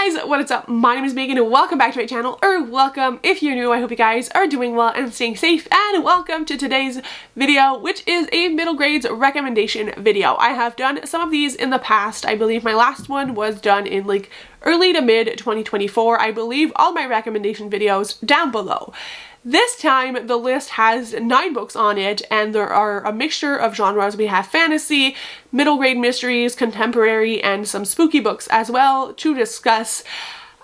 Hey guys, what is up? My name is Megan and welcome back to my channel, or welcome if you're new. I hope you guys are doing well and staying safe, and welcome to today's video, which is a middle grades recommendation video. I have done some of these in the past. I believe my last one was done in like early to mid 2024. I believe all my recommendation videos down below. This time the list has 9 books on it, and there are a mixture of genres. We have fantasy, middle grade mysteries, contemporary, and some spooky books as well to discuss,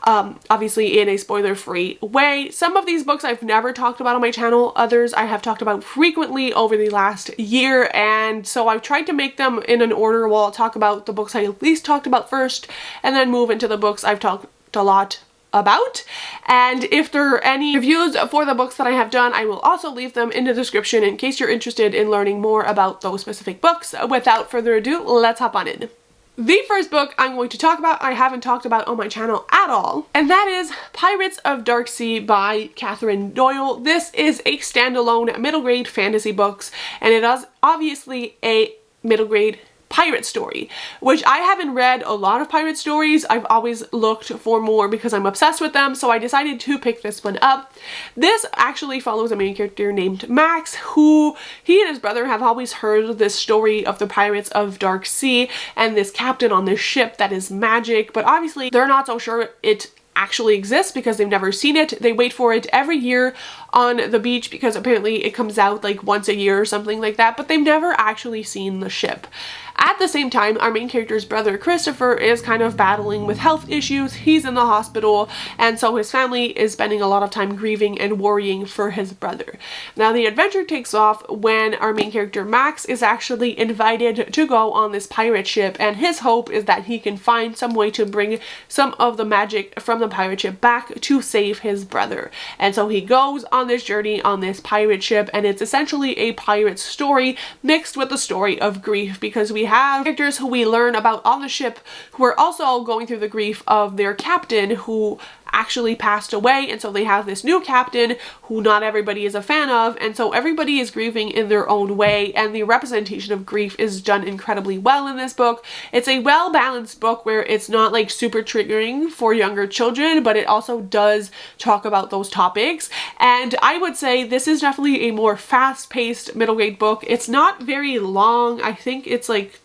obviously in a spoiler-free way. Some of these books I've never talked about on my channel, others I have talked about frequently over the last year, and so I've tried to make them in an order where I'll talk about the books I at least talked about first, and then move into the books I've talked a lot about. And if there are any reviews for the books that I have done, I will also leave them in the description in case you're interested in learning more about those specific books. Without further ado, let's hop on in. The first book I'm going to talk about, I haven't talked about on my channel at all, and that is Pirates of Dark Sea by Catherine Doyle. This is a standalone middle grade fantasy books, and it is obviously a middle grade pirate story, which I haven't read a lot of pirate stories. I've always looked for more because I'm obsessed with them, so I decided to pick this one up. This actually follows a main character named Max, who he and his brother have always heard this story of the Pirates of Dark Sea and this captain on this ship that is magic, but obviously they're not so sure it actually exists because they've never seen it. They wait for it every year on the beach because apparently it comes out like once a year or something like that, but they've never actually seen the ship. At the same time, our main character's brother Christopher is kind of battling with health issues. He's in the hospital, and so his family is spending a lot of time grieving and worrying for his brother. Now the adventure takes off when our main character Max is actually invited to go on this pirate ship, and his hope is that he can find some way to bring some of the magic from the pirate ship back to save his brother. And so he goes on this journey on this pirate ship, and it's essentially a pirate story mixed with the story of grief, because we have characters who we learn about on the ship who are also going through the grief of their captain who actually passed away, and so they have this new captain who not everybody is a fan of, and so everybody is grieving in their own way, and the representation of grief is done incredibly well in this book. It's a well-balanced book where it's not like super triggering for younger children, but it also does talk about those topics, and I would say this is definitely a more fast-paced middle grade book. It's not very long. I think it's like,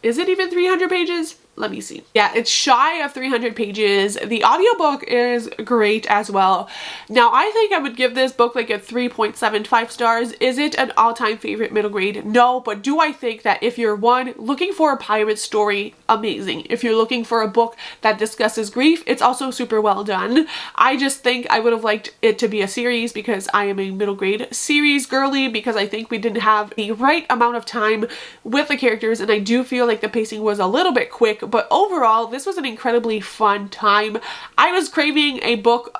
is it even 300 pages? Let me see. Yeah, it's shy of 300 pages. The audiobook is great as well. Now, I think I would give this book like a 3.75 stars. Is it an all-time favorite middle grade? No, but do I think that if you're looking for a pirate story, amazing. If you're looking for a book that discusses grief, it's also super well done. I just think I would have liked it to be a series because I am a middle grade series girly, because I think we didn't have the right amount of time with the characters, and I do feel like the pacing was a little bit quick. But overall, this was an incredibly fun time. I was craving a book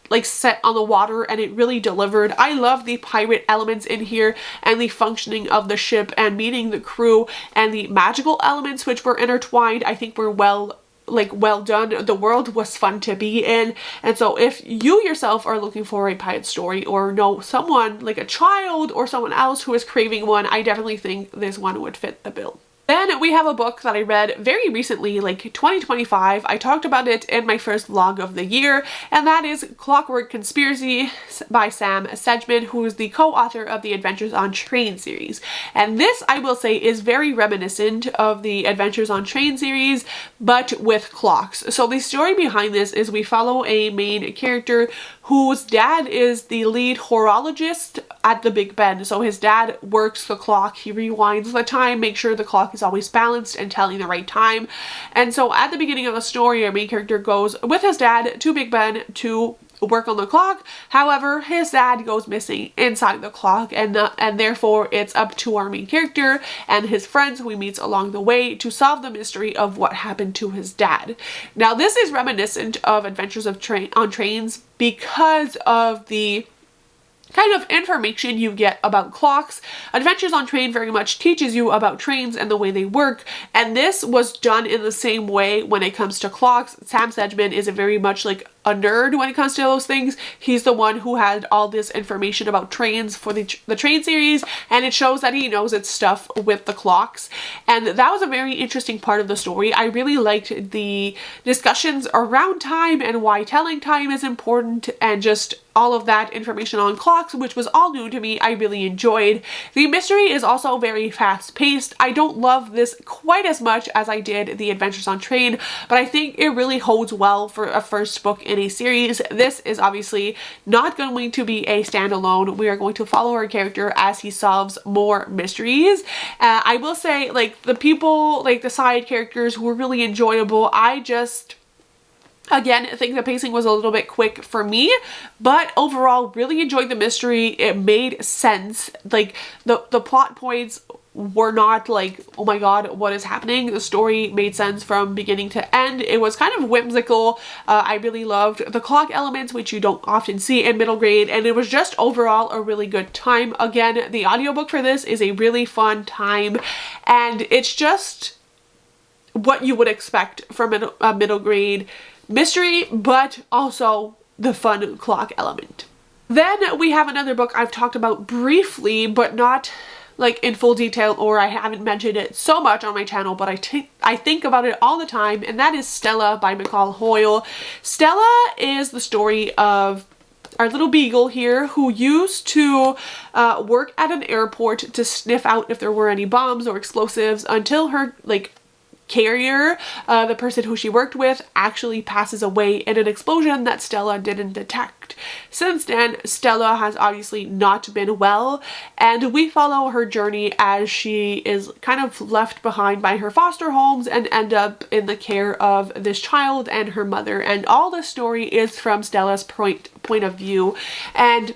like set on the water, and it really delivered. I love the pirate elements in here and the functioning of the ship and meeting the crew, and the magical elements which were intertwined I think were well done. The world was fun to be in, and so if you yourself are looking for a pirate story or know someone like a child or someone else who is craving one, I definitely think this one would fit the bill. Then we have a book that I read very recently, like 2025. I talked about it in my first vlog of the year, and that is Clockwork Conspiracy by Sam Sedgman, who is the co-author of the Adventures on Train series. And this, I will say, is very reminiscent of the Adventures on Train series, but with clocks. So the story behind this is we follow a main character whose dad is the lead horologist at the Big Ben. So his dad works the clock, he rewinds the time, makes sure the clock is always balanced and telling the right time. And so at the beginning of the story, our main character goes with his dad to Big Ben to work on the clock. However, his dad goes missing inside the clock, and therefore it's up to our main character and his friends who he meets along the way to solve the mystery of what happened to his dad. Now, this is reminiscent of Adventures on Trains because of the kind of information you get about clocks. Adventures on Train very much teaches you about trains and the way they work, and this was done in the same way when it comes to clocks. Sam Sedgman is a very much like a nerd when it comes to those things. He's the one who had all this information about trains for the train series, and it shows that he knows its stuff with the clocks, and that was a very interesting part of the story. I really liked the discussions around time and why telling time is important, and just all of that information on clocks, which was all new to me. I really enjoyed. The mystery is also very fast-paced. I don't love this quite as much as I did the Adventures on Train, but I think it really holds well for a first book in a series. This is obviously not going to be a standalone. We are going to follow our character as he solves more mysteries. I will say, like, the people, like the side characters, were really enjoyable. Again, I think the pacing was a little bit quick for me, but overall really enjoyed the mystery. It made sense. Like the plot points were not like, oh my god, what is happening? The story made sense from beginning to end. It was kind of whimsical. I really loved the clock elements, which you don't often see in middle grade, and it was just overall a really good time. Again, the audiobook for this is a really fun time, and it's just what you would expect from a middle grade mystery, but also the fun clock element. Then we have another book I've talked about briefly, but not like in full detail, or I haven't mentioned it so much on my channel, but I think about it all the time, and that is Stella by McCall Hoyle. Stella is the story of our little beagle here who used to work at an airport to sniff out if there were any bombs or explosives, until her carrier, the person who she worked with, actually passes away in an explosion that Stella didn't detect. Since then, Stella has obviously not been well, and we follow her journey as she is kind of left behind by her foster homes and end up in the care of this child and her mother, and all the story is from Stella's point of view. And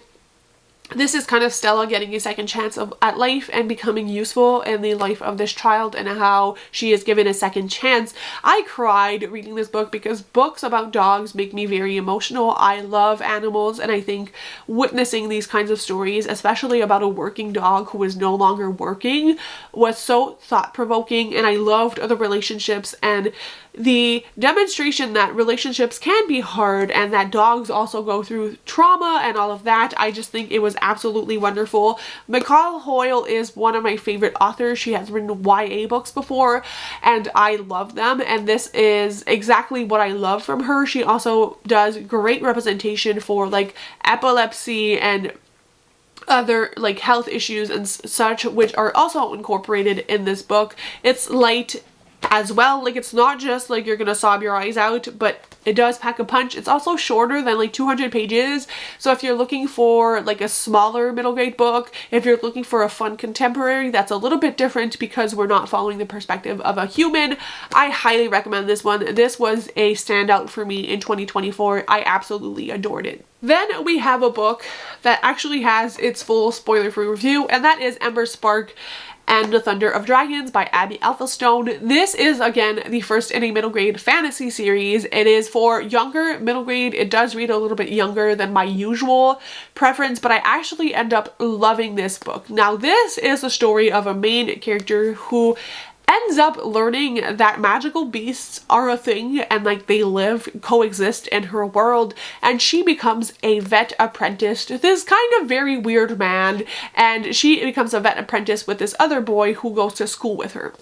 this is kind of Stella getting a second chance at life and becoming useful in the life of this child, and how she is given a second chance. I cried reading this book because books about dogs make me very emotional. I love animals, and I think witnessing these kinds of stories, especially about a working dog who is no longer working, was so thought-provoking, and I loved the relationships and the demonstration that relationships can be hard and that dogs also go through trauma and all of that. I just think it was absolutely wonderful. McCall Hoyle is one of my favorite authors. She has written YA books before, and I love them, and this is exactly what I love from her. She also does great representation for like epilepsy and other like health issues and such, which are also incorporated in this book. It's light as well. Like, it's not just like you're gonna sob your eyes out, but it does pack a punch. It's also shorter than like 200 pages. So if you're looking for like a smaller middle grade book, if you're looking for a fun contemporary that's a little bit different because we're not following the perspective of a human, I highly recommend this one. This was a standout for me in 2024. I absolutely adored it. Then we have a book that actually has its full spoiler-free review, and that is Ember Spark and the Thunder of Dragons by Abby Elphinstone. This is, again, the first in a middle grade fantasy series. It is for younger middle grade. It does read a little bit younger than my usual preference, but I actually end up loving this book. Now, this is the story of a main character who ends up learning that magical beasts are a thing and like they coexist in her world, and she becomes a vet apprentice to this kind of very weird man, and she becomes a vet apprentice with this other boy who goes to school with her.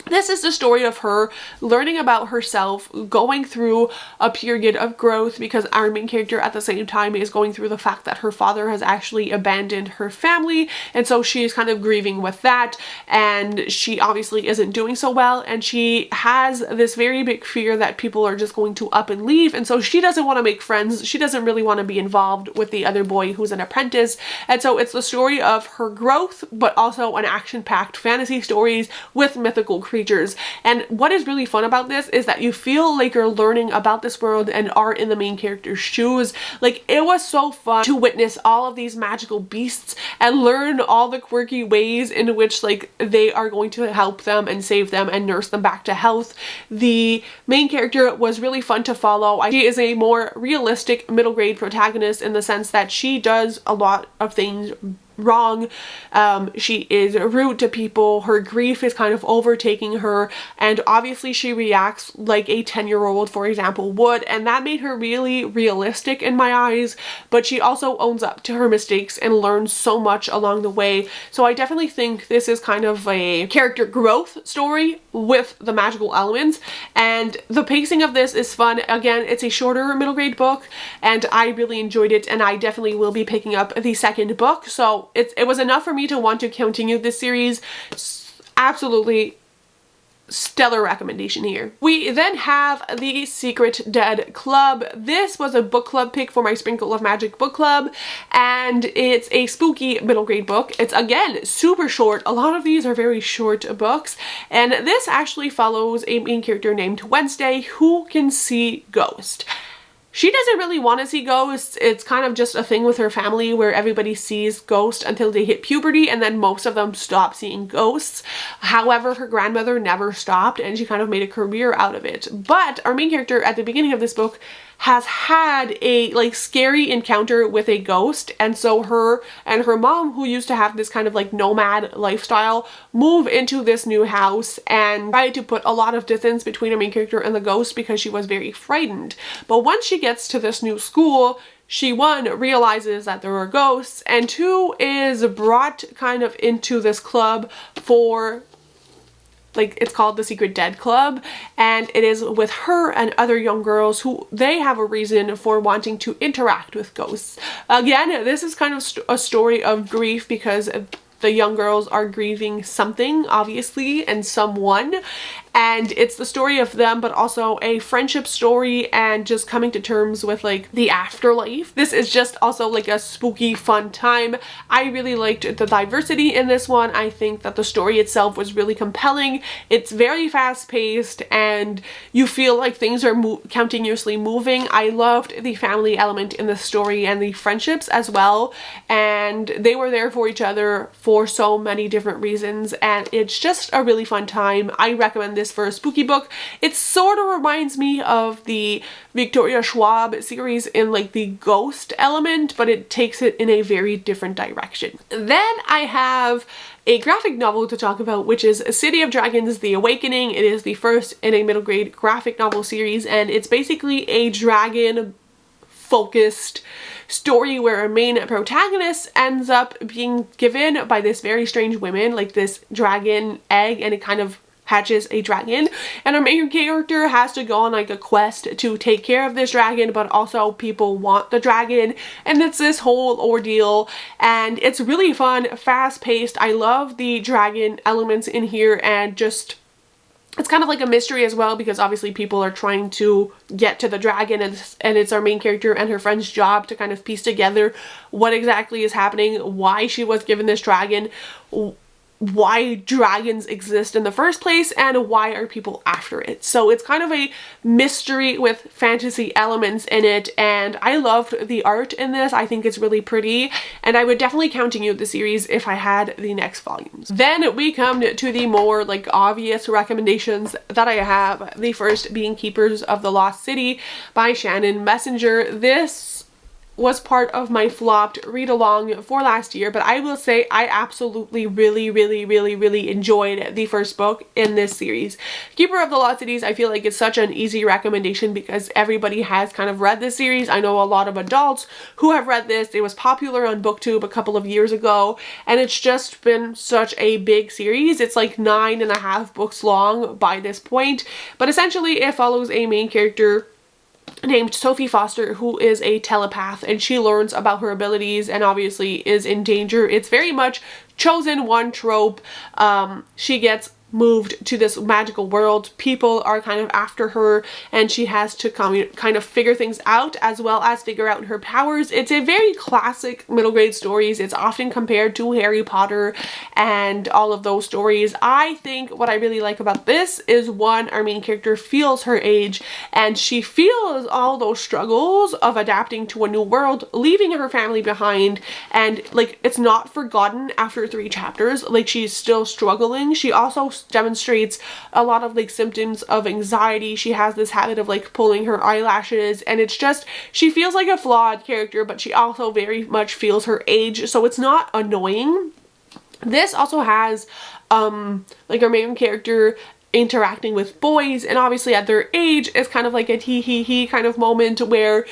This is the story of her learning about herself, going through a period of growth, because our main character at the same time is going through the fact that her father has actually abandoned her family, and so she's kind of grieving with that, and she obviously isn't doing so well, and she has this very big fear that people are just going to up and leave, and so she doesn't want to make friends. She doesn't really want to be involved with the other boy who's an apprentice, and so it's the story of her growth, but also an action-packed fantasy stories with mythical creatures. And what is really fun about this is that you feel like you're learning about this world and are in the main character's shoes. Like, it was so fun to witness all of these magical beasts and learn all the quirky ways in which like they are going to help them and save them and nurse them back to health. The main character was really fun to follow. She is a more realistic middle grade protagonist in the sense that she does a lot of things wrong. She is rude to people. Her grief is kind of overtaking her, and obviously she reacts like a 10-year-old, for example, would, and that made her really realistic in my eyes. But she also owns up to her mistakes and learns so much along the way. So I definitely think this is kind of a character growth story with the magical elements, and the pacing of this is fun. Again, it's a shorter middle grade book and I really enjoyed it, and I definitely will be picking up the second book. So it was enough for me to want to continue this series. Absolutely stellar recommendation here. We then have The Secret Dead Club. This was a book club pick for my Sprinkle of Magic book club, and it's a spooky middle grade book. It's again super short. A lot of these are very short books, and this actually follows a main character named Wednesday who can see ghosts. She doesn't really want to see ghosts. It's kind of just a thing with her family where everybody sees ghosts until they hit puberty, and then most of them stop seeing ghosts. However, her grandmother never stopped and she kind of made a career out of it. But our main character at the beginning of this book has had a like scary encounter with a ghost, and so her and her mom, who used to have this kind of like nomad lifestyle, move into this new house and try to put a lot of distance between our main character and the ghost because she was very frightened. But once she gets to this new school, she, one, realizes that there are ghosts, and two, is brought kind of into this club for, like, it's called the Secret Dead Club, and it is with her and other young girls who they have a reason for wanting to interact with ghosts. Again, this is kind of a story of grief because the young girls are grieving something, obviously, and someone, and it's the story of them, but also a friendship story and just coming to terms with like the afterlife. This is just also like a spooky fun time. I really liked the diversity in this one. I think that the story itself was really compelling. It's very fast paced and you feel like things are continuously moving. I loved the family element in the story and the friendships as well, and they were there for each other for so many different reasons, and it's just a really fun time. I recommend this for a spooky book. It sort of reminds me of the Victoria Schwab series in like the ghost element, but it takes it in a very different direction. Then I have a graphic novel to talk about, which is City of Dragons: The Awakening. It is the first in a middle grade graphic novel series, and it's basically a dragon focused story where a main protagonist ends up being given by this very strange woman like this dragon egg, and it kind of hatches a dragon, and our main character has to go on like a quest to take care of this dragon, but also people want the dragon, and it's this whole ordeal, and it's really fun, fast-paced. I love the dragon elements in here, and just it's kind of like a mystery as well because obviously people are trying to get to the dragon, and it's our main character and her friend's job to kind of piece together what exactly is happening, why she was given this dragon, why dragons exist in the first place, and why are people after it. So it's kind of a mystery with fantasy elements in it, and I loved the art in this. I think it's really pretty, and I would definitely continue the series if I had the next volumes. Then we come to the more like obvious recommendations that I have, the first being Keepers of the Lost City by Shannon Messenger. This was part of my flopped read along for last year, but I will say I absolutely really enjoyed the first book in this series. Keeper of the Lost Cities, I feel like it's such an easy recommendation because everybody has kind of read this series. I know a lot of adults who have read this. It was popular on BookTube a couple of years ago, and it's just been such a big series. It's like 9.5 books long by this point, but essentially it follows a main character named Sophie Foster, who is a telepath, and she learns about her abilities and obviously is in danger. It's very much chosen one trope. She gets moved to this magical world. People are kind of after her, and she has to kind of figure things out, as well as figure out her powers. It's a very classic middle grade stories. It's often compared to Harry Potter and all of those stories. I think what I really like about this is, one, our main character feels her age, and she feels all those struggles of adapting to a new world, leaving her family behind, and like it's not forgotten after 3 chapters. Like, she's still struggling. She also demonstrates a lot of like symptoms of anxiety. She has this habit of like pulling her eyelashes, and it's just, she feels like a flawed character, but she also very much feels her age, so it's not annoying. This also has like our main character interacting with boys, and obviously at their age it's kind of like a he kind of moment where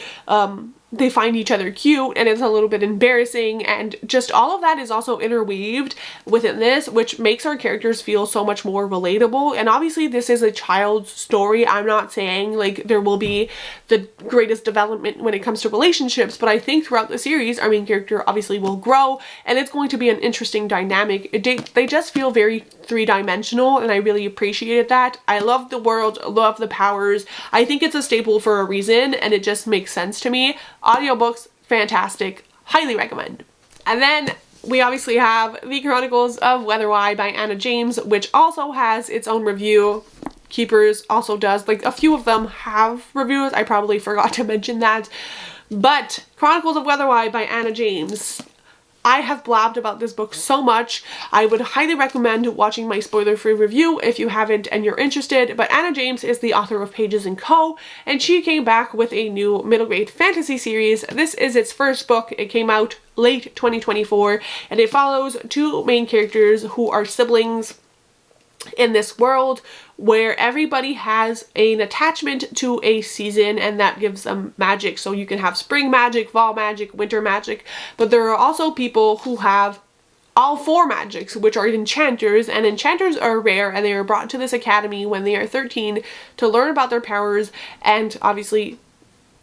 they find each other cute, and it's a little bit embarrassing, and just all of that is also interweaved within this, which makes our characters feel so much more relatable. And obviously this is a child's story. I'm not saying like there will be the greatest development when it comes to relationships, but I think throughout the series our main character obviously will grow, and it's going to be an interesting dynamic. They just feel very 3-dimensional, and I really appreciated that. I love the world, love the powers. I think it's a staple for a reason, and it just makes sense to me. Audiobooks, fantastic, highly recommend. And then we obviously have The Chronicles of Weatherwhy by Anna James, which also has its own review. Keepers also does. Like, a few of them have reviews. I probably forgot to mention that. But Chronicles of Weatherwhy by Anna James, I have blabbed about this book so much. I would highly recommend watching my spoiler-free review if you haven't and you're interested. But Anna James is the author of Pages & Co., and she came back with a new middle grade fantasy series. This is its first book. It came out late 2024, and it follows 2 main characters who are siblings in this world where everybody has an attachment to a season, and that gives them magic. So you can have spring magic, fall magic, winter magic, but there are also people who have all 4 magics, which are enchanters, and enchanters are rare, and they are brought to this academy when they are 13 to learn about their powers and obviously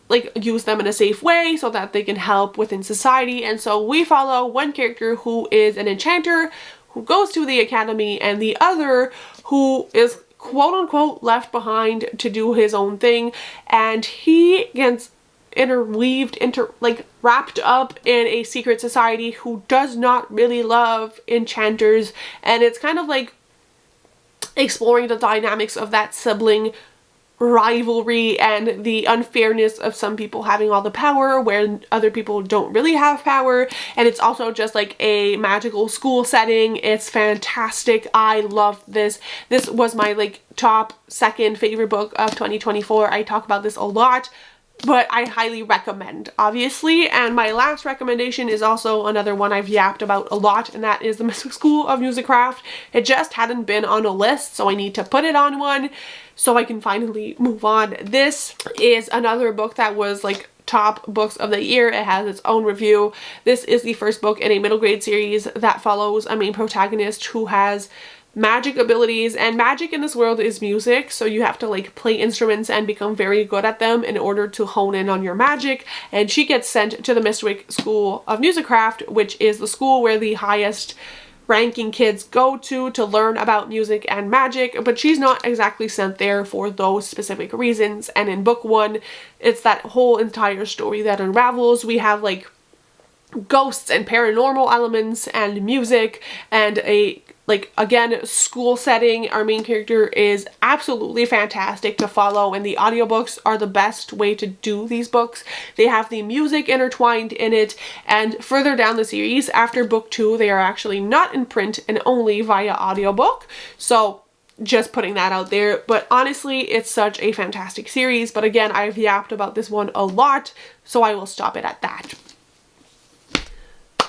like use them in a safe way so that they can help within society. And so we follow one character who is an enchanter who goes to the academy, and the other who is quote-unquote left behind to do his own thing, and he gets wrapped up in a secret society who does not really love enchanters, and it's kind of like exploring the dynamics of that sibling rivalry and the unfairness of some people having all the power where other people don't really have power. And it's also just like a magical school setting. It's fantastic. I love this. This was my like top 2nd favorite book of 2024. I talk about this a lot, but I highly recommend, obviously. And my last recommendation is also another one I've yapped about a lot, and that is the Mystwick School of Musicraft. It just hadn't been on a list, so I need to put it on one so I can finally move on. This is another book that was like top books of the year. It has its own review. This is the first book in a middle grade series that follows a main protagonist who has magic abilities, and magic in this world is music, so you have to like play instruments and become very good at them in order to hone in on your magic. And she gets sent to the Mystwick School of Musicraft, which is the school where the highest ranking kids go to learn about music and magic, but she's not exactly sent there for those specific reasons. And in book 1, it's that whole entire story that unravels. We have like ghosts and paranormal elements and music and a again school setting. Our main character is absolutely fantastic to follow, and the audiobooks are the best way to do these books. They have the music intertwined in it, and further down the series after book 2 they are actually not in print and only via audiobook. So just putting that out there. But honestly, it's such a fantastic series. But again, I've yapped about this one a lot, so I will stop it at that.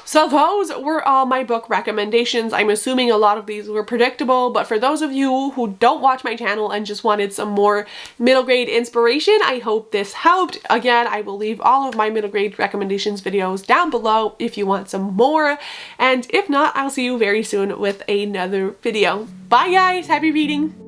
So those were all my book recommendations. I'm assuming a lot of these were predictable, but for those of you who don't watch my channel and just wanted some more middle grade inspiration, I hope this helped. Again, I will leave all of my middle grade recommendations videos down below if you want some more, and if not, I'll see you very soon with another video. Bye guys, happy reading!